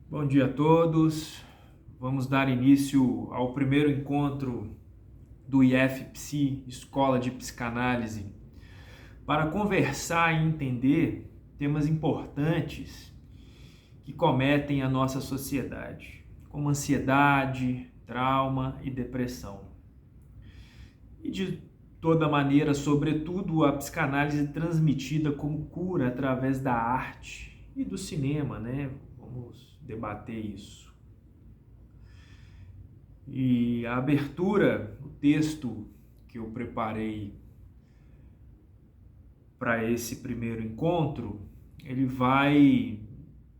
Bom dia a todos. Vamos dar início ao primeiro encontro do IF-Psi, Escola de Psicanálise, para conversar e entender temas importantes que cometem a nossa sociedade, como ansiedade, trauma e depressão. E de toda maneira, sobretudo, a psicanálise transmitida como cura através da arte e do cinema, né? Vamos debater isso. E a abertura, o texto que eu preparei para esse primeiro encontro, ele vai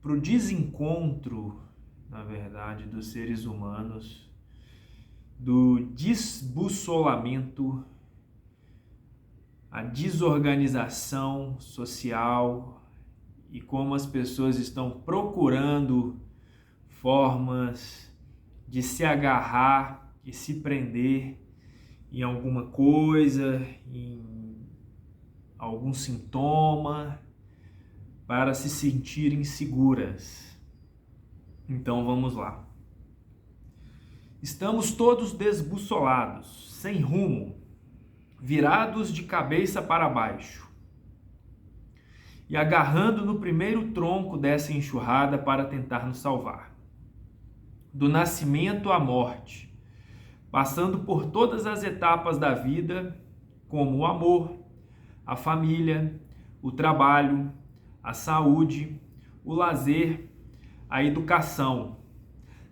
para o desencontro, na verdade, dos seres humanos, do desbussolamento, a desorganização social e como as pessoas estão procurando formas de se agarrar e se prender em alguma coisa, em algum sintoma, para se sentirem seguras. Então vamos lá. Estamos todos desbussolados, sem rumo, virados de cabeça para baixo e agarrando no primeiro tronco dessa enxurrada para tentar nos salvar. Do nascimento à morte, passando por todas as etapas da vida, como o amor, a família, o trabalho, a saúde, o lazer, a educação.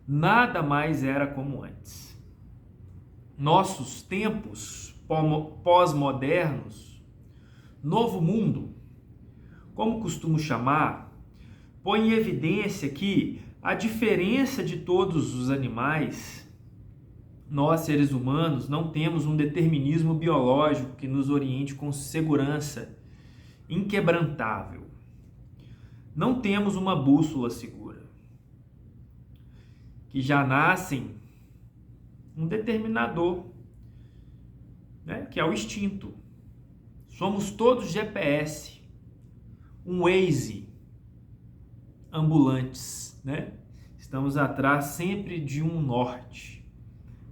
Nada mais era como antes. Nossos tempos pós-modernos, novo mundo, como costumo chamar, põe em evidência que, a diferença de todos os animais, nós, seres humanos, não temos um determinismo biológico que nos oriente com segurança inquebrantável. Não temos uma bússola segura, que já nascem um determinador, né, que é o instinto. Somos todos GPS, um Waze ambulantes, né? Estamos atrás sempre de um norte.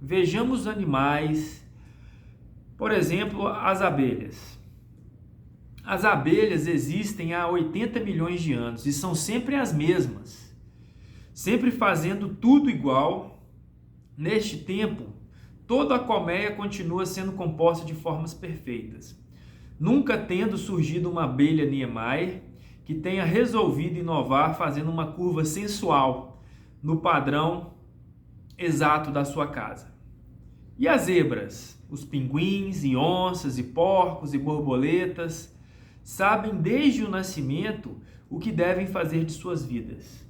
Vejamos animais, por exemplo, as abelhas. As abelhas existem há 80 milhões de anos e são sempre as mesmas, sempre fazendo tudo igual. Neste tempo, toda a colmeia continua sendo composta de formas perfeitas, nunca tendo surgido uma abelha Niemeyer que tenha resolvido inovar fazendo uma curva sensual no padrão exato da sua casa. E as zebras, os pinguins e onças e porcos e borboletas sabem desde o nascimento o que devem fazer de suas vidas.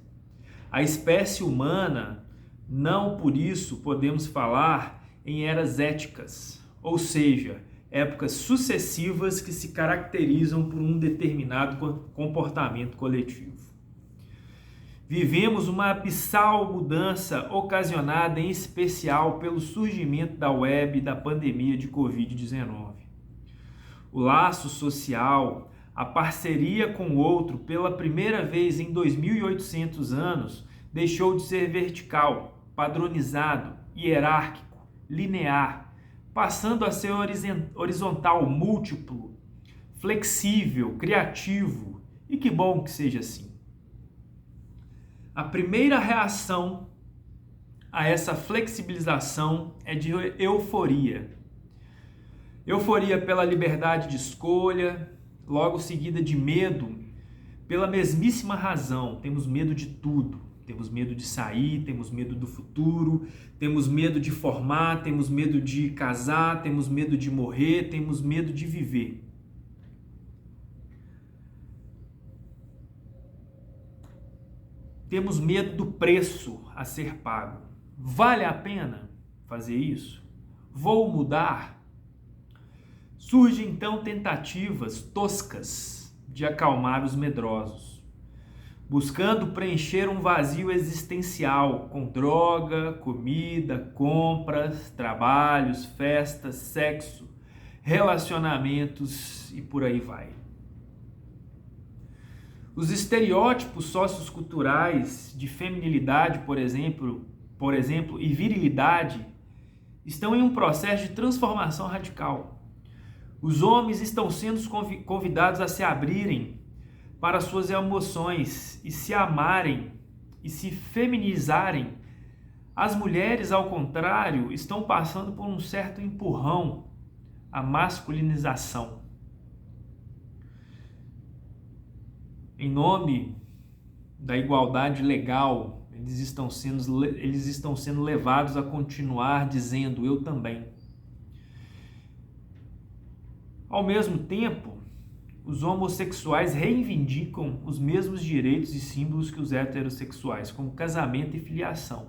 A espécie humana, não por isso podemos falar em eras éticas, ou seja, épocas sucessivas que se caracterizam por um determinado comportamento coletivo. Vivemos uma abissal mudança ocasionada em especial pelo surgimento da web e da pandemia de Covid-19. O laço social, a parceria com o outro pela primeira vez em 2.800 anos, deixou de ser vertical, padronizado, hierárquico, linear, passando a ser horizontal, múltiplo, flexível, criativo, e que bom que seja assim. A primeira reação a essa flexibilização é de euforia. Euforia pela liberdade de escolha, logo seguida de medo, pela mesmíssima razão. Temos medo de tudo. Temos medo de sair, temos medo do futuro, temos medo de formar, temos medo de casar, temos medo de morrer, temos medo de viver. Temos medo do preço a ser pago. Vale a pena fazer isso? Vou mudar? Surgem então tentativas toscas de acalmar os medrosos, buscando preencher um vazio existencial com droga, comida, compras, trabalhos, festas, sexo, relacionamentos e por aí vai. Os estereótipos socioculturais de feminilidade, por exemplo, e virilidade, estão em um processo de transformação radical. Os homens estão sendo convidados a se abrirem para suas emoções e se amarem e se feminizarem. As mulheres, ao contrário, estão passando por um certo empurrão à masculinização. Em nome da igualdade legal, eles estão sendo levados a continuar dizendo eu também. Ao mesmo tempo, os homossexuais reivindicam os mesmos direitos e símbolos que os heterossexuais, como casamento e filiação.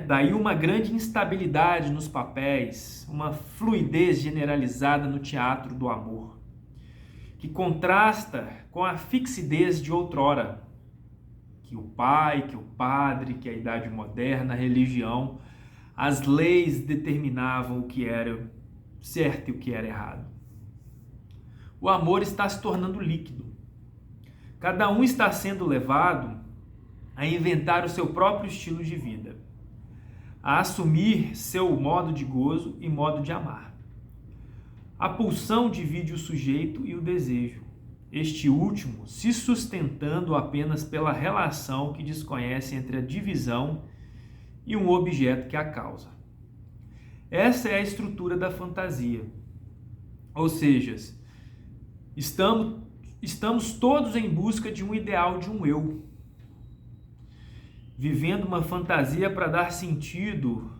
Daí uma grande instabilidade nos papéis, uma fluidez generalizada no teatro do amor, que contrasta com a fixidez de outrora, que o pai, que o padre, que a idade moderna, a religião, as leis determinavam o que era certo e o que era errado. O amor está se tornando líquido. Cada um está sendo levado a inventar o seu próprio estilo de vida, a assumir seu modo de gozo e modo de amar. A pulsão divide o sujeito e o desejo, este último se sustentando apenas pela relação que desconhece entre a divisão e um objeto que a causa. Essa é a estrutura da fantasia. Ou seja, estamos todos em busca de um ideal de um eu, vivendo uma fantasia para dar sentido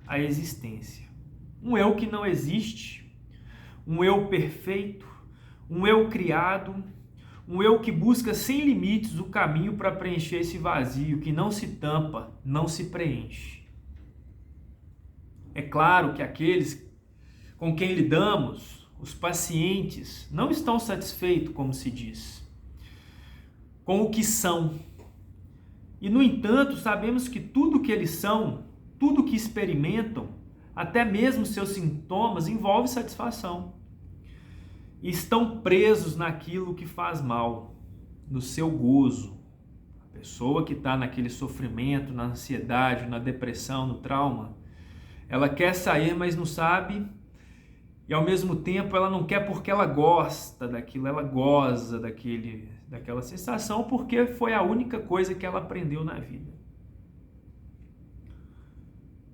à existência. Um eu que não existe, um eu perfeito, um eu criado, um eu que busca sem limites o caminho para preencher esse vazio que não se tampa, não se preenche. É claro que aqueles com quem lidamos, os pacientes, não estão satisfeitos, como se diz, com o que são. E, no entanto, sabemos que tudo que eles são, tudo que experimentam, até mesmo seus sintomas, envolve satisfação. E estão presos naquilo que faz mal, no seu gozo. A pessoa que está naquele sofrimento, na ansiedade, na depressão, no trauma, ela quer sair, mas não sabe, e ao mesmo tempo ela não quer porque ela gosta daquilo, ela goza daquela sensação porque foi a única coisa que ela aprendeu na vida.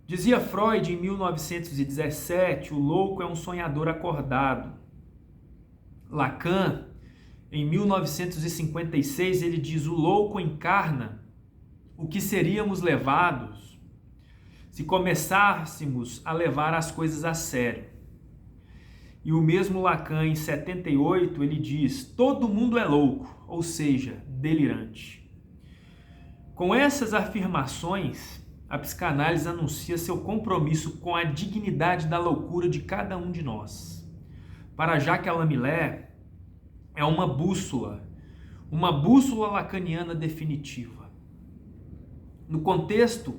Dizia Freud em 1917, o louco é um sonhador acordado. Lacan, em 1956, ele diz, o louco encarna o que seríamos levados se começássemos a levar as coisas a sério. E o mesmo Lacan, em 78, ele diz, todo mundo é louco, ou seja, delirante. Com essas afirmações, a psicanálise anuncia seu compromisso com a dignidade da loucura de cada um de nós. Para Jacques Lamillet, é uma bússola lacaniana definitiva. No contexto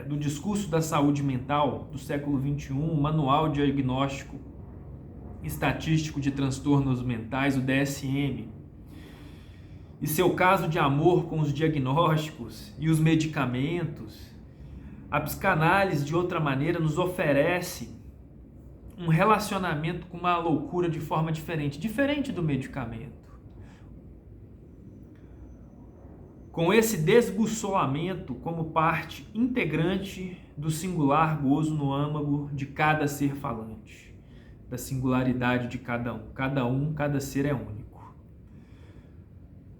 do discurso da saúde mental do século XXI, o Manual Diagnóstico Estatístico de Transtornos Mentais, o DSM, e seu caso de amor com os diagnósticos e os medicamentos, a psicanálise, de outra maneira, nos oferece um relacionamento com uma loucura de forma diferente do medicamento. Com esse desbussolamento como parte integrante do singular gozo no âmago de cada ser falante, da singularidade de cada um. Cada ser é único.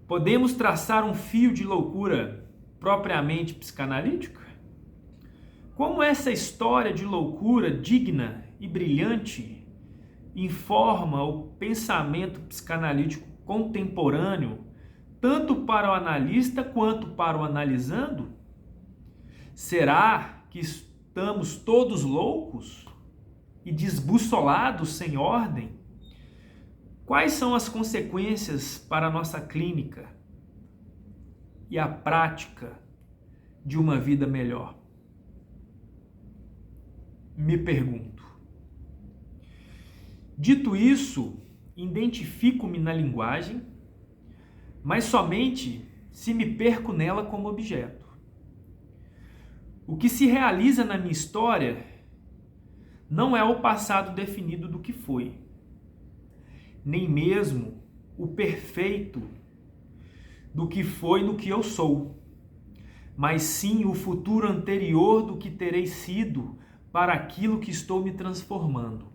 Podemos traçar um fio de loucura propriamente psicanalítica? Como essa história de loucura digna e brilhante informa o pensamento psicanalítico contemporâneo, tanto para o analista quanto para o analisando? Será que estamos todos loucos e desbussolados sem ordem? Quais são as consequências para a nossa clínica e a prática de uma vida melhor? Me pergunto. Dito isso, identifico-me na linguagem, mas somente se me perco nela como objeto. O que se realiza na minha história não é o passado definido do que foi, nem mesmo o perfeito do que foi no que eu sou, mas sim o futuro anterior do que terei sido para aquilo que estou me transformando.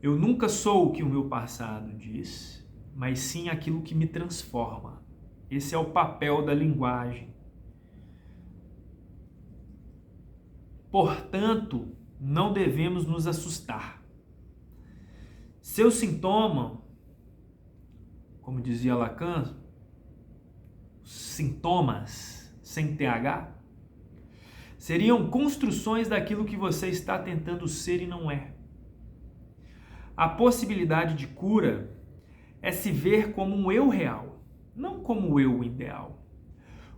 Eu nunca sou o que o meu passado diz, mas sim aquilo que me transforma. Esse é o papel da linguagem. Portanto, não devemos nos assustar. Seu sintoma, como dizia Lacan, sintomas sem TH, seriam construções daquilo que você está tentando ser e não é. A possibilidade de cura é se ver como um eu real, não como o eu ideal.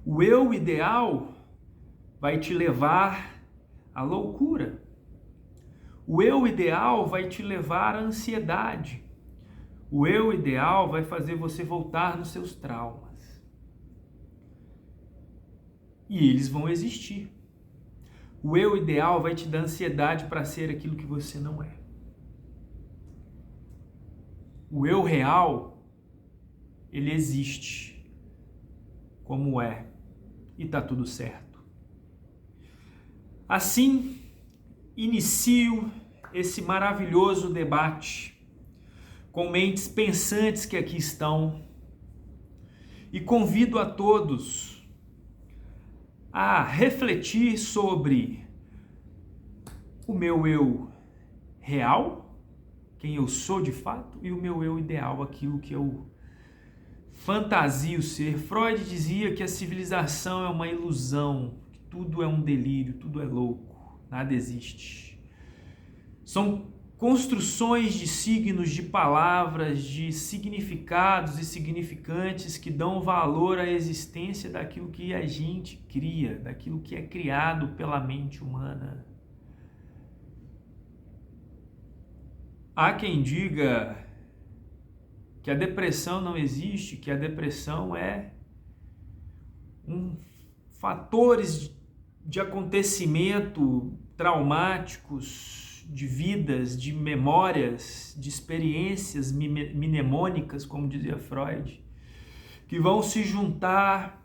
O eu ideal vai te levar à loucura. O eu ideal vai te levar à ansiedade. O eu ideal vai fazer você voltar nos seus traumas. E eles vão existir. O eu ideal vai te dar ansiedade para ser aquilo que você não é. O eu real, ele existe como é e tá tudo certo. Assim, inicio esse maravilhoso debate com mentes pensantes que aqui estão e convido a todos a refletir sobre o meu eu real, quem eu sou de fato, e o meu eu ideal, aquilo que eu fantasio ser. Freud dizia que a civilização é uma ilusão, que tudo é um delírio, tudo é louco, nada existe. São construções de signos, de palavras, de significados e significantes que dão valor à existência daquilo que a gente cria, daquilo que é criado pela mente humana. Há quem diga que a depressão não existe, que a depressão é fatores de acontecimento traumáticos, de vidas, de memórias, de experiências mnemônicas, como dizia Freud, que vão se juntar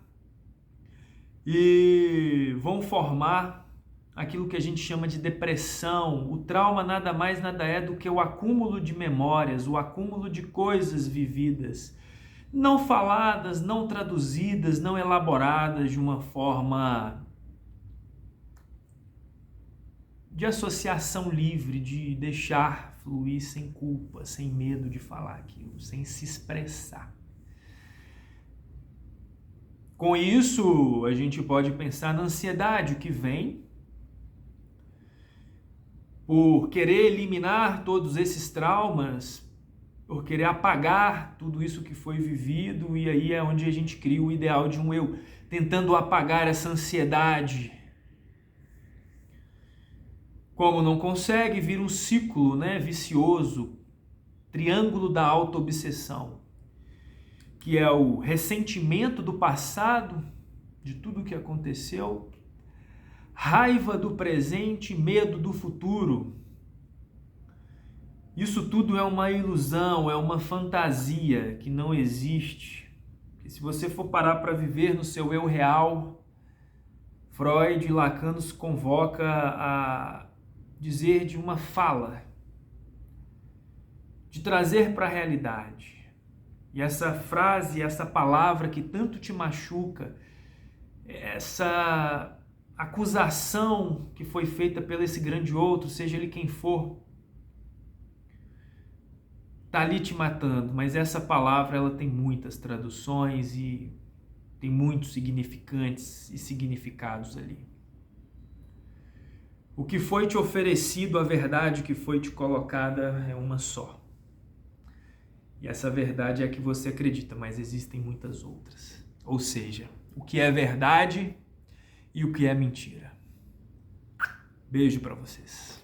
e vão formar aquilo que a gente chama de depressão. O trauma nada mais nada é do que o acúmulo de memórias, o acúmulo de coisas vividas, não faladas, não traduzidas, não elaboradas de uma forma de associação livre, de deixar fluir sem culpa, sem medo de falar aquilo, sem se expressar. Com isso, a gente pode pensar na ansiedade, o que vem por querer eliminar todos esses traumas, por querer apagar tudo isso que foi vivido, e aí é onde a gente cria o ideal de um eu, tentando apagar essa ansiedade. Como não consegue, vira um ciclo, vicioso, triângulo da autoobsessão, que é o ressentimento do passado, de tudo o que aconteceu, raiva do presente, medo do futuro. Isso tudo é uma ilusão, é uma fantasia que não existe. E se você for parar para viver no seu eu real, Freud e Lacan nos convoca a dizer de uma fala, de trazer para a realidade. E essa frase, essa palavra que tanto te machuca, essa acusação que foi feita pelo esse grande outro, seja ele quem for, tá ali te matando, mas essa palavra ela tem muitas traduções e tem muitos significantes e significados ali. O que foi te oferecido, a verdade que foi te colocada é uma só. E essa verdade é a que você acredita, mas existem muitas outras. Ou seja, o que é verdade e o que é mentira. Beijo para vocês.